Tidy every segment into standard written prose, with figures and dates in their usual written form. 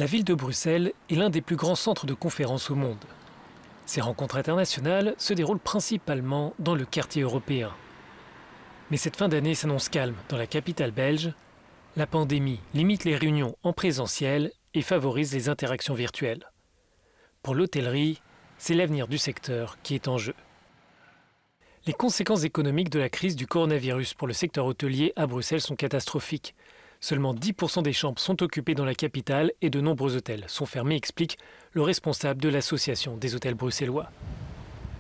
La ville de Bruxelles est l'un des plus grands centres de conférences au monde. Ces rencontres internationales se déroulent principalement dans le quartier européen. Mais cette fin d'année s'annonce calme dans la capitale belge. La pandémie limite les réunions en présentiel et favorise les interactions virtuelles. Pour l'hôtellerie, c'est l'avenir du secteur qui est en jeu. Les conséquences économiques de la crise du coronavirus pour le secteur hôtelier à Bruxelles sont catastrophiques. Seulement 10% des chambres sont occupées dans la capitale et de nombreux hôtels sont fermés, explique le responsable de l'association des hôtels bruxellois.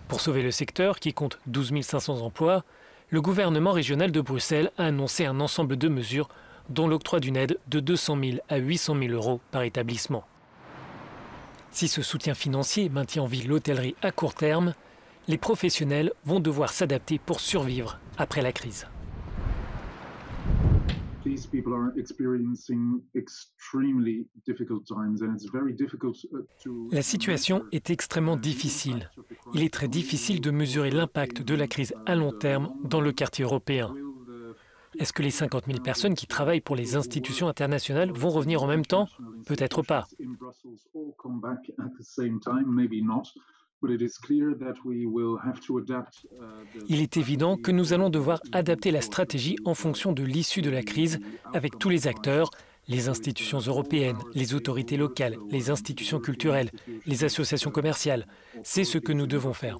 Pour sauver le secteur, qui compte 12 500 emplois, le gouvernement régional de Bruxelles a annoncé un ensemble de mesures, dont l'octroi d'une aide de 200 000 à 800 000 euros par établissement. Si ce soutien financier maintient en vie l'hôtellerie à court terme, les professionnels vont devoir s'adapter pour survivre après la crise. La situation est extrêmement difficile. Il est très difficile de mesurer l'impact de la crise à long terme dans le quartier européen. Est-ce que les 50 000 personnes qui travaillent pour les institutions internationales vont revenir en même temps? Peut-être pas. Il est évident que nous allons devoir adapter la stratégie en fonction de l'issue de la crise avec tous les acteurs, les institutions européennes, les autorités locales, les institutions culturelles, les associations commerciales. C'est ce que nous devons faire.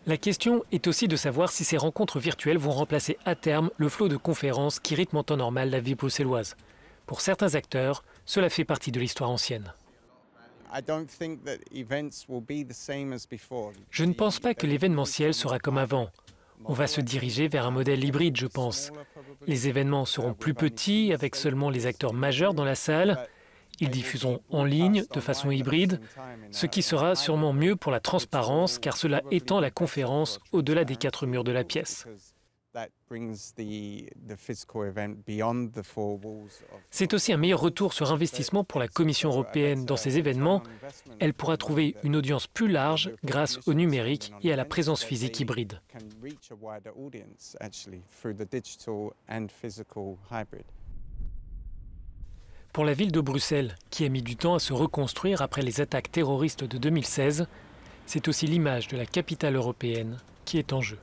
La question est aussi de savoir si ces rencontres virtuelles vont remplacer à terme le flot de conférences qui rythme en temps normal la vie bruxelloise. Pour certains acteurs, cela fait partie de l'histoire ancienne. Je ne pense pas que l'événementiel sera comme avant. On va se diriger vers un modèle hybride, je pense. Les événements seront plus petits, avec seulement les acteurs majeurs dans la salle. Ils diffuseront en ligne de façon hybride, ce qui sera sûrement mieux pour la transparence, car cela étend la conférence au-delà des 4 murs de la pièce. C'est aussi un meilleur retour sur investissement pour la Commission européenne dans ces événements. Elle pourra trouver une audience plus large grâce au numérique et à la présence physique hybride. Pour la ville de Bruxelles, qui a mis du temps à se reconstruire après les attaques terroristes de 2016, c'est aussi l'image de la capitale européenne qui est en jeu.